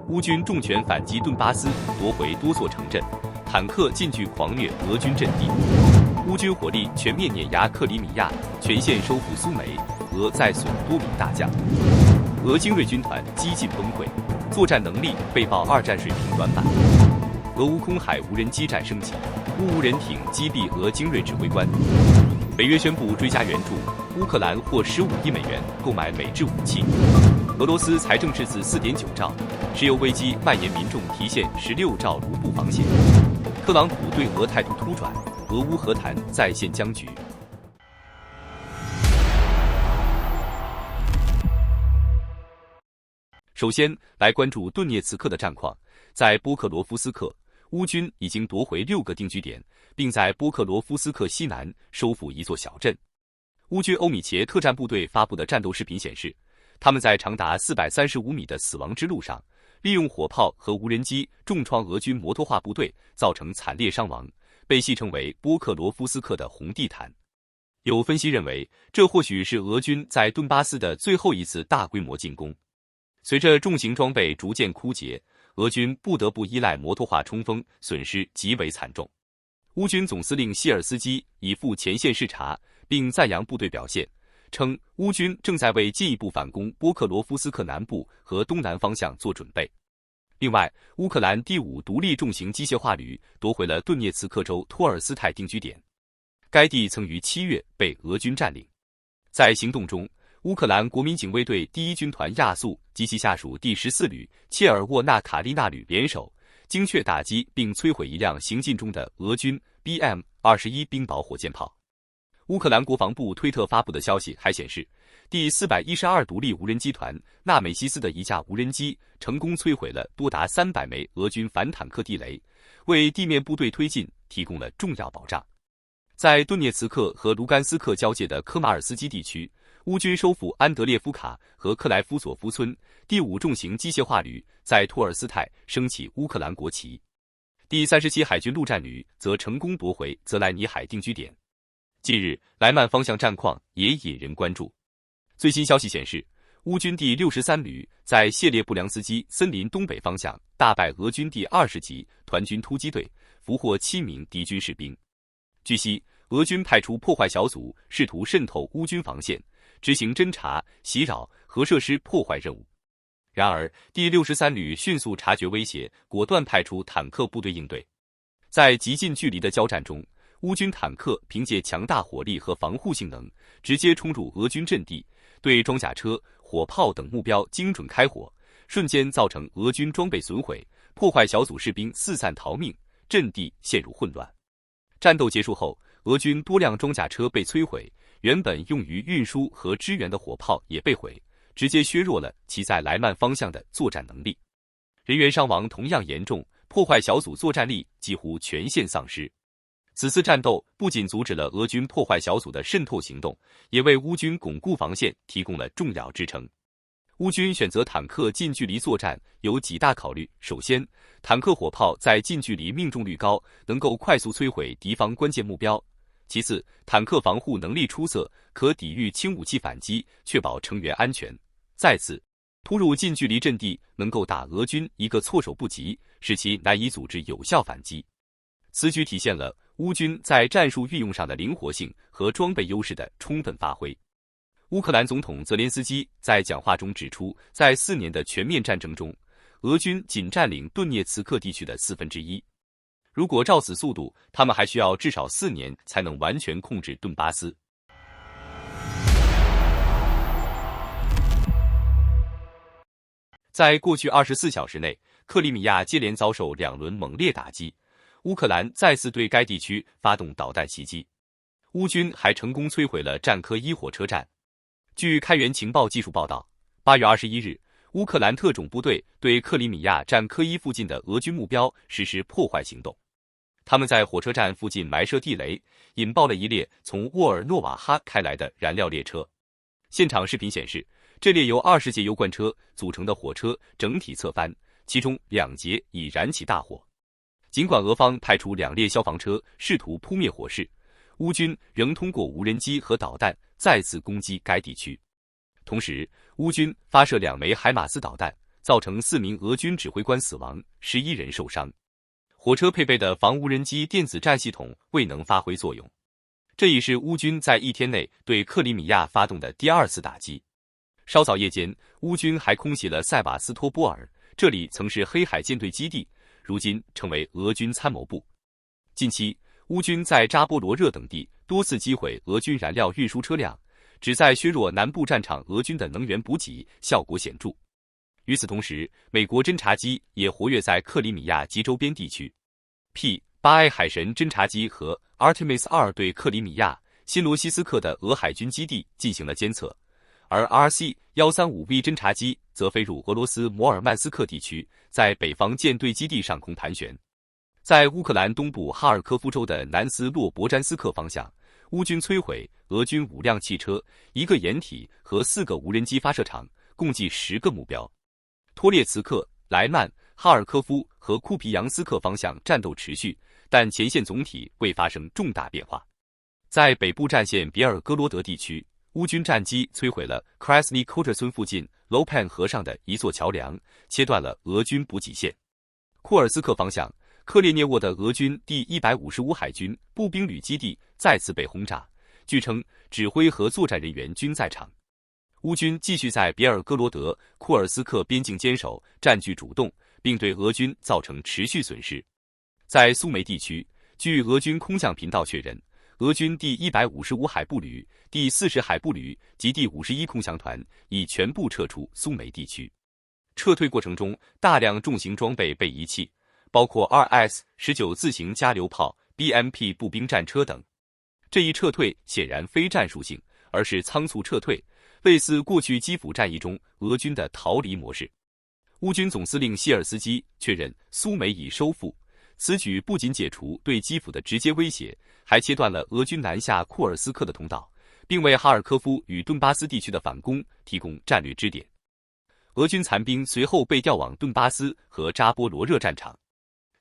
乌军重拳反击顿巴斯，夺回多座城镇，坦克近距狂虐俄军阵地。乌军火力全面碾压克里米亚，全线收复苏梅，俄再损多名大将。俄精锐军团几近崩溃，作战能力被曝二战水平短板。俄乌空海无人机战升级，乌无人艇击毙俄精锐指挥官。北约宣布追加援助，乌克兰获15亿美元购买美制武器。俄罗斯财政赤字4.9兆，石油危机蔓延，民众提现16兆卢布防险。特朗普对俄态度突转，俄乌和谈再现僵局。首先来关注顿涅茨克的战况，在波克罗夫斯克，乌军已经夺回6个定居点，并在波克罗夫斯克西南收复一座小镇。乌军欧米茄特战部队发布的战斗视频显示，他们在长达435米的死亡之路上，利用火炮和无人机重创俄军摩托化部队，造成惨烈伤亡，被戏称为波克罗夫斯克的红地毯。有分析认为，这或许是俄军在顿巴斯的最后一次大规模进攻。随着重型装备逐渐枯竭，俄军不得不依赖摩托化冲锋，损失极为惨重。乌军总司令谢尔斯基已赴前线视察，并赞扬部队表现，称乌军正在为进一步反攻波克罗夫斯克南部和东南方向做准备。另外，乌克兰第5独立重型机械化旅夺回了顿涅茨克州托尔斯泰定居点，该地曾于7月被俄军占领。在行动中，乌克兰国民警卫队第1军团亚速及其下属第14旅切尔沃纳卡利纳旅联手，精确打击并摧毁一辆行进中的俄军 BM-21冰雹火箭炮。乌克兰国防部推特发布的消息还显示，第412独立无人机团纳美西斯的一架无人机成功摧毁了多达300枚俄军反坦克地雷，为地面部队推进提供了重要保障。在顿涅茨克和卢甘斯克交界的科马尔斯基地区，乌军收复安德烈夫卡和克莱夫索夫村，第5重型机械化旅在托尔斯泰升起乌克兰国旗。第37海军陆战旅则成功夺回泽莱尼海定居点。近日，莱曼方向战况也引人关注。最新消息显示，乌军第63旅在谢列布良斯基森林东北方向大败俄军第20级团军突击队，俘获7名敌军士兵。据悉，俄军派出破坏小组试图渗透乌军防线，执行侦察、袭扰和设施破坏任务。然而，第63旅迅速察觉威胁，果断派出坦克部队应对。在极近距离的交战中，乌军坦克凭借强大火力和防护性能，直接冲入俄军阵地，对装甲车、火炮等目标精准开火，瞬间造成俄军装备损毁，破坏小组士兵四散逃命，阵地陷入混乱。战斗结束后，俄军多辆装甲车被摧毁，原本用于运输和支援的火炮也被毁，直接削弱了其在莱曼方向的作战能力。人员伤亡同样严重，破坏小组作战力几乎全线丧失。此次战斗不仅阻止了俄军破坏小组的渗透行动，也为乌军巩固防线提供了重要支撑。乌军选择坦克近距离作战有几大考虑。首先，坦克火炮在近距离命中率高，能够快速摧毁敌方关键目标。其次，坦克防护能力出色，可抵御轻武器反击，确保成员安全。再次，突入近距离阵地能够打俄军一个措手不及，使其难以组织有效反击。此举体现了乌军在战术运用上的灵活性和装备优势的充分发挥。乌克兰总统泽连斯基在讲话中指出，在4年的全面战争中，俄军仅占领顿涅茨克地区的1/4。如果照此速度，他们还需要至少4年才能完全控制顿巴斯。在过去24小时内，克里米亚接连遭受2轮猛烈打击，乌克兰再次对该地区发动导弹袭击。乌军还成功摧毁了战科1火车站。据开源情报技术报道，8月21日，乌克兰特种部队对克里米亚战科1附近的俄军目标实施破坏行动。他们在火车站附近埋设地雷，引爆了一列从沃尔诺瓦哈开来的燃料列车。现场视频显示，这列由20节油罐车组成的火车整体侧翻，其中2节已燃起大火。尽管俄方派出2列消防车试图扑灭火势，乌军仍通过无人机和导弹再次攻击该地区。同时，乌军发射2枚海马斯导弹，造成4名俄军指挥官死亡，11人受伤。火车配备的防无人机电子战系统未能发挥作用。这已是乌军在1天内对克里米亚发动的第2次打击。稍早夜间，乌军还空袭了塞瓦斯托波尔，这里曾是黑海舰队基地，如今成为俄军参谋部。近期，乌军在扎波罗热等地多次击毁俄军燃料运输车辆，旨在削弱南部战场俄军的能源补给，效果显著。与此同时，美国侦察机也活跃在克里米亚及周边地区。P-8A 海神侦察机和 Artemis 2对克里米亚、新罗西斯克的俄海军基地进行了监测，而 RC-135V 侦察机则飞入俄罗斯摩尔曼斯克地区，在北方舰队基地上空盘旋。在乌克兰东部哈尔科夫州的南斯洛伯詹斯克方向，乌军摧毁俄军5辆汽车、1个掩体和4个无人机发射场，共计10个目标。托列茨克、莱曼、哈尔科夫和库皮扬斯克方向战斗持续，但前线总体未发生重大变化。在北部战线别尔哥罗德地区，乌军战机摧毁了 Krasny Kota 村附近 Lopan 河上的一座桥梁，切断了俄军补给线。库尔斯克方向，克列涅沃的俄军第155海军步兵旅基地再次被轰炸，据称指挥和作战人员均在场。乌军继续在别尔哥罗德、库尔斯克边境坚守，占据主动，并对俄军造成持续损失。在苏梅地区，据俄军空降频道确认，俄军第155海步旅、第40海步旅及第51空降团已全部撤出苏梅地区。撤退过程中，大量重型装备被遗弃，包括 RS-19 自行加榴炮、BMP 步兵战车等。这一撤退显然非战术性，而是仓促撤退，类似过去基辅战役中俄军的逃离模式。乌军总司令谢尔斯基确认苏梅已收复，此举不仅解除对基辅的直接威胁，还切断了俄军南下库尔斯克的通道，并为哈尔科夫与顿巴斯地区的反攻提供战略支点。俄军残兵随后被调往顿巴斯和扎波罗热战场。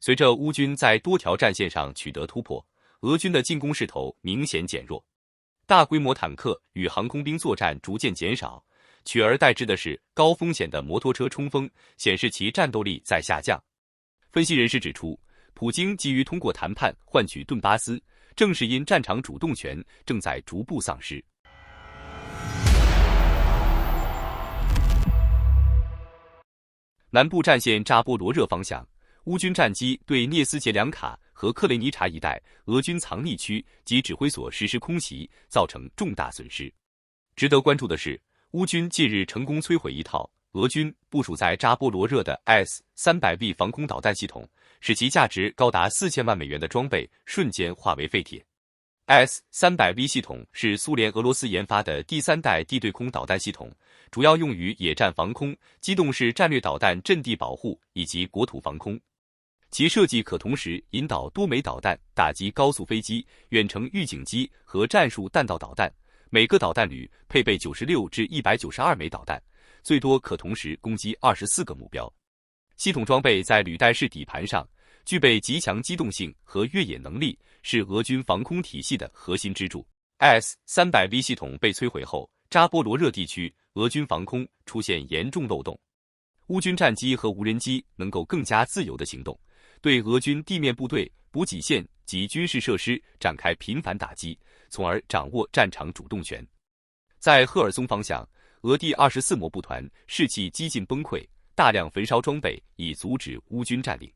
随着乌军在多条战线上取得突破，俄军的进攻势头明显减弱。大规模坦克与航空兵作战逐渐减少，取而代之的是高风险的摩托车冲锋，显示其战斗力在下降。分析人士指出，普京急于通过谈判换取顿巴斯，正是因战场主动权正在逐步丧失。南部战线扎波罗热方向，乌军战机对涅斯捷良卡和克雷尼察一带俄军藏匿区及指挥所实施空袭，造成重大损失。值得关注的是，乌军近日成功摧毁一套俄军部署在扎波罗热的 S-300V 防空导弹系统，使其价值高达4000万美元的装备瞬间化为废铁。S-300V 系统是苏联俄罗斯研发的第3代地对空导弹系统，主要用于野战防空、机动式战略导弹阵地保护以及国土防空。其设计可同时引导多枚导弹打击高速飞机、远程预警机和战术弹道导弹，每个导弹旅配备96至192枚导弹，最多可同时攻击24个目标。系统装备在履带式底盘上，具备极强机动性和越野能力，是俄军防空体系的核心支柱。S-300V 系统被摧毁后，扎波罗热地区俄军防空出现严重漏洞，乌军战机和无人机能够更加自由地行动，对俄军地面部队、补给线及军事设施展开频繁打击，从而掌握战场主动权。在赫尔松方向，俄第24摩步团士气几近崩溃，大量焚烧装备以阻止乌军占领。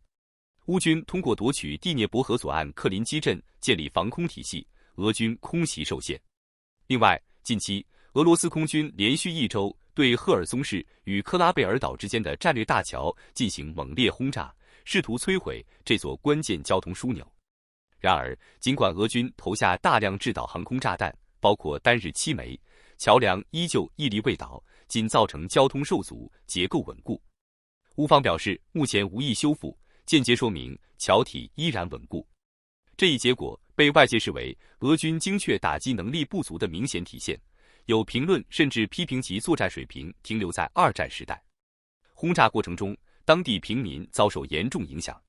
乌军通过夺取第聂伯河左岸克林基镇建立防空体系，俄军空袭受限。另外，近期俄罗斯空军连续1周对赫尔松市与克拉贝尔岛之间的战略大桥进行猛烈轰炸，试图摧毁这座关键交通枢纽。然而，尽管俄军投下大量制导航空炸弹，包括单日7枚，桥梁依旧屹立未倒，仅造成交通受阻，结构稳固。乌方表示，目前无意修复，间接说明桥体依然稳固。这一结果被外界视为俄军精确打击能力不足的明显体现，有评论甚至批评其作战水平停留在2战时代。轰炸过程中，当地平民遭受严重影响。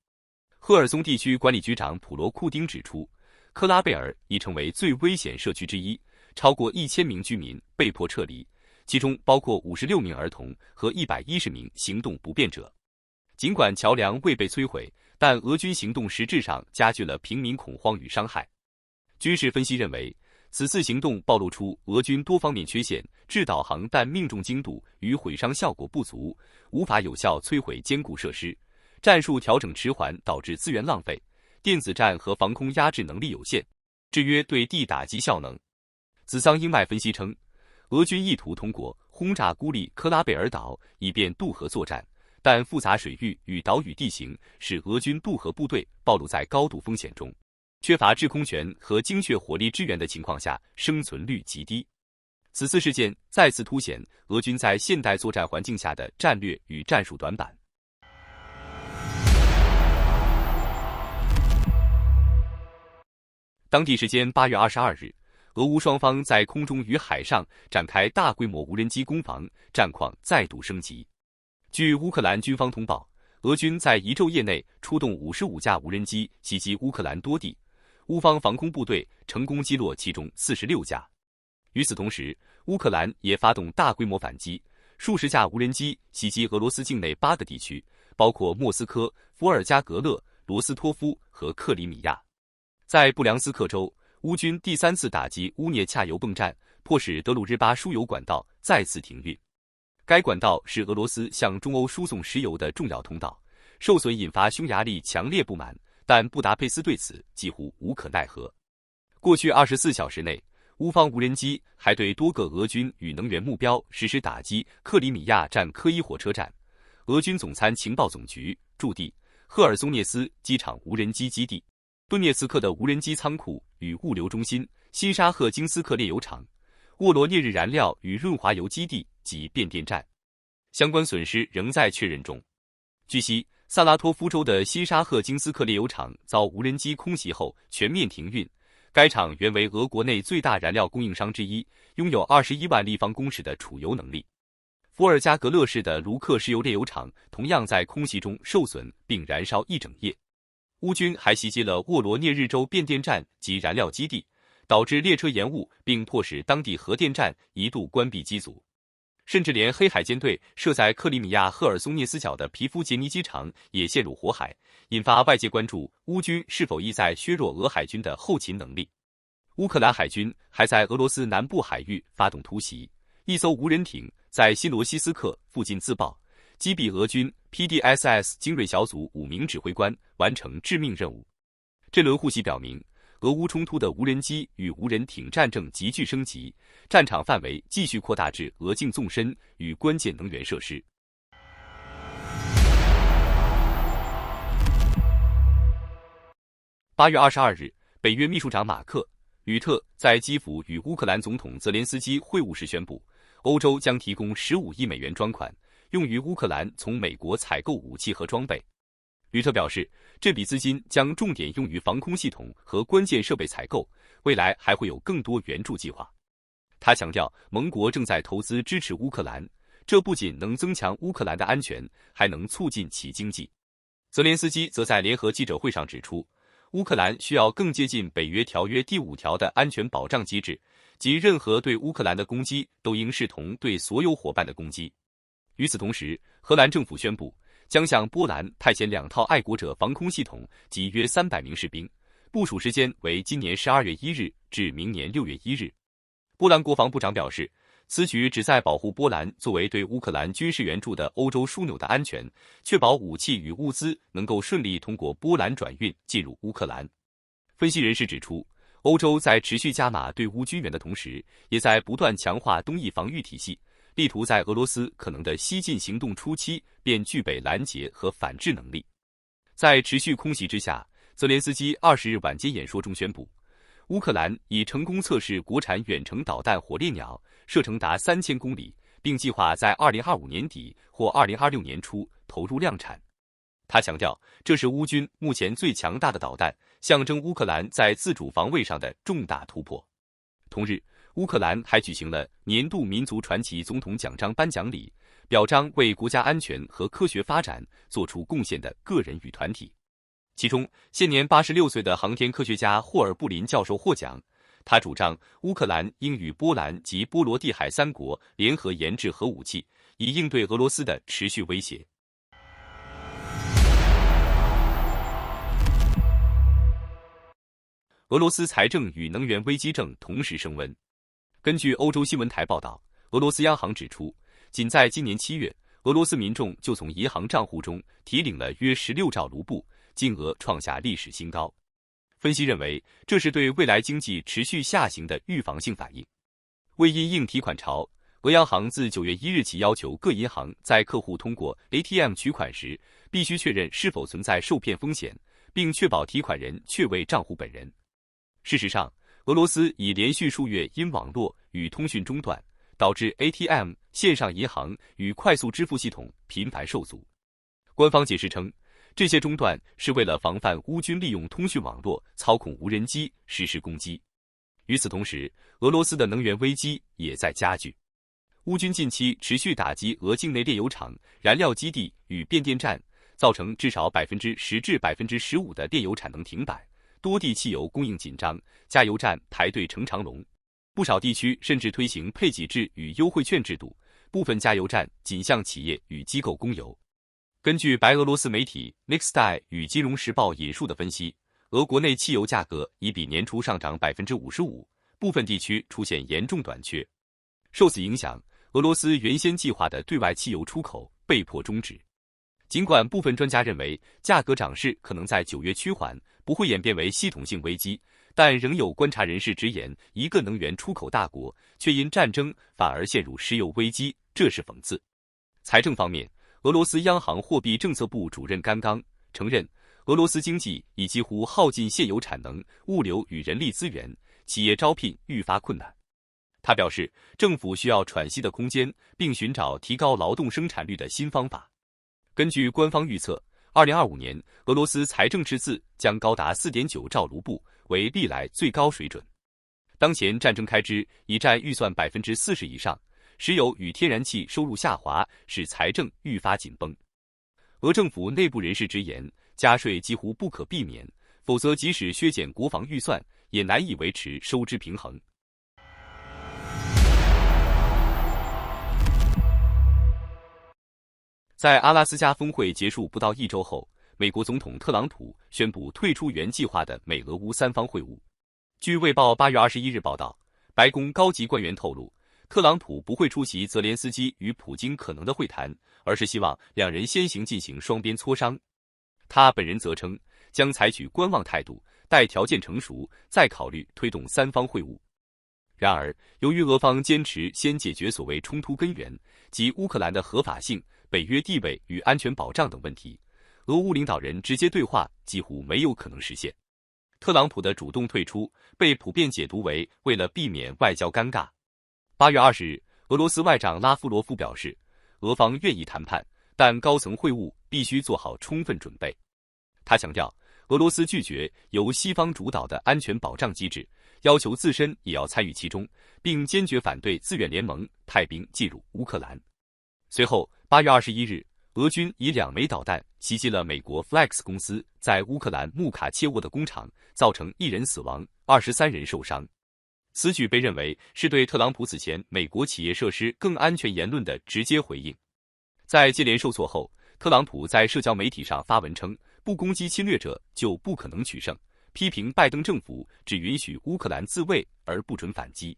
赫尔松地区管理局长普罗库丁指出，克拉贝尔已成为最危险社区之一，超过1000名居民被迫撤离，其中包括56名儿童和110名行动不便者。尽管桥梁未被摧毁，但俄军行动实质上加剧了平民恐慌与伤害。军事分析认为，此次行动暴露出俄军多方面缺陷，致导航弹命中精度与毁伤效果不足，无法有效摧毁坚固设施，战术调整迟缓导致资源浪费，电子战和防空压制能力有限，制约对地打击效能。子桑英迈分析称，俄军意图通过轰炸孤立科拉贝尔岛以便渡河作战，但复杂水域与岛屿地形使俄军渡河部队暴露在高度风险中，缺乏制空权和精确火力支援的情况下，生存率极低。此次事件再次凸显俄军在现代作战环境下的战略与战术短板。当地时间8月22日，俄乌双方在空中与海上展开大规模无人机攻防，战况再度升级。据乌克兰军方通报，俄军在一昼夜内出动55架无人机袭击乌克兰多地，乌方防空部队成功击落其中46架。与此同时，乌克兰也发动大规模反击，数十架无人机袭击俄罗斯境内8个地区，包括莫斯科、伏尔加格勒、罗斯托夫和克里米亚。在布良斯克州，乌军第3次打击乌涅恰油泵站，迫使德鲁日巴输油管道再次停运。该管道是俄罗斯向中欧输送石油的重要通道，受损引发匈牙利强烈不满，但布达佩斯对此几乎无可奈何。过去24小时内，乌方无人机还对多个俄军与能源目标实施打击，克里米亚站科伊火车站、俄军总参情报总局驻地、赫尔松涅斯机场无人机基地、顿涅茨克的无人机仓库与物流中心、新沙赫金斯克炼油厂、沃罗涅日燃料与润滑油基地及变电站，相关损失仍在确认中。据悉，萨拉托夫州的新沙赫金斯克炼油厂遭无人机空袭后全面停运。该厂原为俄国内最大燃料供应商之一，拥有21万立方公尺的储油能力。伏尔加格勒市的卢克石油炼油厂同样在空袭中受损并燃烧一整夜。乌军还袭击了沃罗涅日州变电站及燃料基地，导致列车延误，并迫使当地核电站一度关闭机组。甚至连黑海舰队设在克里米亚赫尔松涅斯角的皮夫杰尼机场也陷入火海，引发外界关注乌军是否意在削弱俄海军的后勤能力。乌克兰海军还在俄罗斯南部海域发动突袭，一艘无人艇在新罗西斯克附近自爆，击毙俄军 PDSS 精锐小组5名指挥官，完成致命任务。这轮互袭表明，俄乌冲突的无人机与无人艇战正急剧升级，战场范围继续扩大至俄境纵深与关键能源设施。8月22日，北约秘书长马克·吕特在基辅与乌克兰总统泽连斯基会晤时宣布，欧洲将提供15亿美元专款，用于乌克兰从美国采购武器和装备。吕特表示，这笔资金将重点用于防空系统和关键设备采购，未来还会有更多援助计划。他强调，盟国正在投资支持乌克兰，这不仅能增强乌克兰的安全，还能促进其经济。泽连斯基则在联合记者会上指出，乌克兰需要更接近北约条约第5条的安全保障机制，即任何对乌克兰的攻击都应视同对所有伙伴的攻击。与此同时，荷兰政府宣布将向波兰派遣2套爱国者防空系统及约300名士兵，部署时间为今年12月1日至明年6月1日。波兰国防部长表示，此举旨在保护波兰作为对乌克兰军事援助的欧洲枢纽的安全，确保武器与物资能够顺利通过波兰转运进入乌克兰。分析人士指出，欧洲在持续加码对乌军援的同时，也在不断强化东翼防御体系，力图在俄罗斯可能的西进行动初期便具备拦截和反制能力。在持续空袭之下，泽连斯基20日晚间演说中宣布，乌克兰已成功测试国产远程导弹火烈鸟，射程达3000公里，并计划在2025年底或2026年初投入量产。他强调，这是乌军目前最强大的导弹，象征乌克兰在自主防卫上的重大突破。同日，乌克兰还举行了年度民族传奇总统奖章颁奖礼，表彰为国家安全和科学发展做出贡献的个人与团体。其中，现年86岁的航天科学家霍尔布林教授获奖，他主张乌克兰应与波兰及波罗的海3国联合研制核武器，以应对俄罗斯的持续威胁。俄罗斯财政与能源危机正同时升温。根据欧洲新闻台报道，俄罗斯央行指出，仅在今年7月，俄罗斯民众就从银行账户中提领了约16兆卢布，金额创下历史新高。分析认为，这是对未来经济持续下行的预防性反应。为因应提款潮，俄央行自9月1日起要求各银行在客户通过 ATM 取款时，必须确认是否存在受骗风险，并确保提款人确为账户本人。事实上，俄罗斯已连续数月因网络与通讯中断，导致 ATM 线上银行与快速支付系统频繁受阻。官方解释称，这些中断是为了防范乌军利用通讯网络操控无人机实施攻击。与此同时，俄罗斯的能源危机也在加剧。乌军近期持续打击俄境内炼油厂、燃料基地与变电站，造成至少10%至15%的炼油产能停摆，多地汽油供应紧张，加油站排队成长龙。不少地区甚至推行配给制与优惠券制度，部分加油站仅向企业与机构供油。根据白俄罗斯媒体 Nextai 与金融时报引述的分析，俄国内汽油价格已比年初上涨55%，部分地区出现严重短缺。受此影响，俄罗斯原先计划的对外汽油出口被迫终止。尽管部分专家认为价格涨势可能在9月趋缓，不会演变为系统性危机，但仍有观察人士直言，一个能源出口大国却因战争反而陷入石油危机，这是讽刺。财政方面，俄罗斯央行货币政策部主任甘刚承认，俄罗斯经济已几乎耗尽现有产能、物流与人力资源，企业招聘愈发困难。他表示，政府需要喘息的空间，并寻找提高劳动生产率的新方法。根据官方预测，2025年俄罗斯财政赤字将高达 4.9 兆卢布，为历来最高水准。当前战争开支已占预算 40% 以上，石油与天然气收入下滑，使财政愈发紧绷。俄政府内部人士直言，加税几乎不可避免，否则即使削减国防预算，也难以维持收支平衡。在阿拉斯加峰会结束不到1周后，美国总统特朗普宣布退出原计划的美俄乌3方会晤。据《卫报》8月21日报道，白宫高级官员透露，特朗普不会出席泽连斯基与普京可能的会谈，而是希望两人先行进行双边磋商。他本人则称，将采取观望态度，待条件成熟再考虑推动3方会晤。然而，由于俄方坚持先解决所谓冲突根源，即乌克兰的合法性、北约地位与安全保障等问题，俄乌领导人直接对话几乎没有可能实现。特朗普的主动退出被普遍解读为为了避免外交尴尬。8月20日，俄罗斯外长拉夫罗夫表示，俄方愿意谈判，但高层会晤必须做好充分准备。他强调，俄罗斯拒绝由西方主导的安全保障机制，要求自身也要参与其中，并坚决反对自愿联盟派兵进入乌克兰。随后，8月21日，俄军以2枚导弹袭击了美国 Flex 公司在乌克兰穆卡切沃的工厂，造成1人死亡，23人受伤。此举被认为是对特朗普此前美国企业设施更安全言论的直接回应。在接连受挫后，特朗普在社交媒体上发文称，不攻击侵略者就不可能取胜，批评拜登政府只允许乌克兰自卫而不准反击。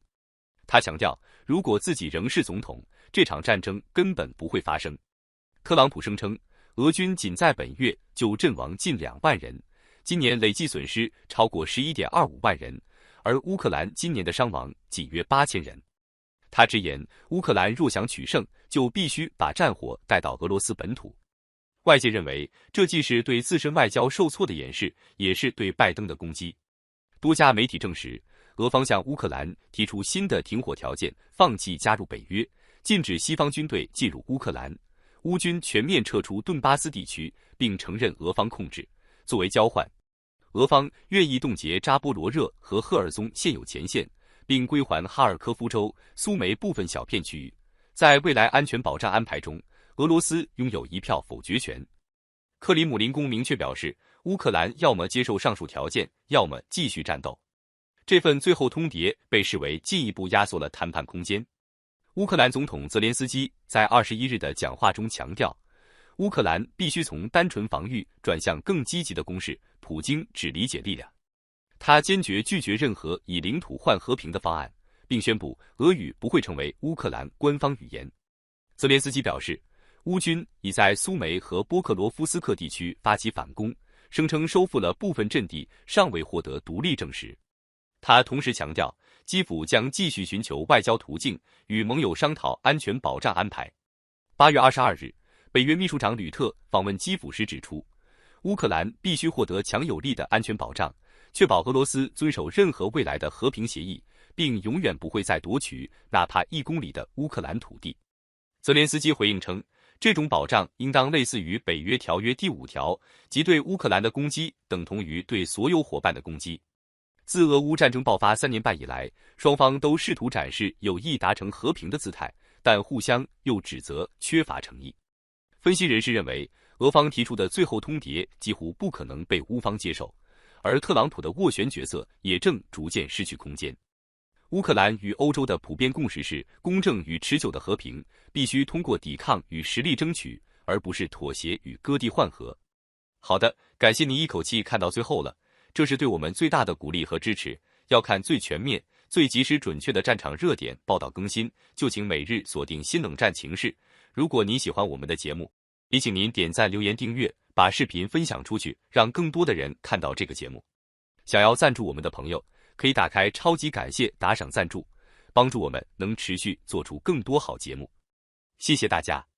他强调，如果自己仍是总统，这场战争根本不会发生。特朗普声称，俄军仅在本月就阵亡近2万人，今年累计损失超过 11.25 万人，而乌克兰今年的伤亡仅约8000人。他直言，乌克兰若想取胜，就必须把战火带到俄罗斯本土。外界认为，这既是对自身外交受挫的掩饰，也是对拜登的攻击。多家媒体证实，俄方向乌克兰提出新的停火条件，放弃加入北约，禁止西方军队进入乌克兰，乌军全面撤出顿巴斯地区，并承认俄方控制。作为交换，俄方愿意冻结扎波罗热和赫尔松现有前线，并归还哈尔科夫州、苏梅部分小片区域。在未来安全保障安排中，俄罗斯拥有1票否决权。克里姆林宫明确表示，乌克兰要么接受上述条件，要么继续战斗。这份最后通牒被视为进一步压缩了谈判空间。乌克兰总统泽连斯基在21日的讲话中强调，乌克兰必须从单纯防御转向更积极的攻势，普京只理解力量。他坚决拒绝任何以领土换和平的方案，并宣布俄语不会成为乌克兰官方语言。泽连斯基表示，乌军已在苏梅和波克罗夫斯克地区发起反攻，声称收复了部分阵地，尚未获得独立证实。他同时强调，基辅将继续寻求外交途径，与盟友商讨安全保障安排。8月22日，北约秘书长吕特访问基辅时指出，乌克兰必须获得强有力的安全保障，确保俄罗斯遵守任何未来的和平协议，并永远不会再夺取哪怕1公里的乌克兰土地。泽连斯基回应称，这种保障应当类似于北约条约第5条，即对乌克兰的攻击等同于对所有伙伴的攻击。自俄乌战争爆发3年半以来，双方都试图展示有意达成和平的姿态，但互相又指责缺乏诚意。分析人士认为，俄方提出的最后通牒几乎不可能被乌方接受，而特朗普的斡旋角色也正逐渐失去空间。乌克兰与欧洲的普遍共识是，公正与持久的和平必须通过抵抗与实力争取，而不是妥协与割地换和。好的，感谢您一口气看到最后了，这是对我们最大的鼓励和支持。要看最全面、最及时准确的战场热点报道更新，就请每日锁定新冷战情势。如果您喜欢我们的节目，也请您点赞、留言、订阅，把视频分享出去，让更多的人看到这个节目。想要赞助我们的朋友，可以打开超级感谢打赏赞助，帮助我们能持续做出更多好节目。谢谢大家。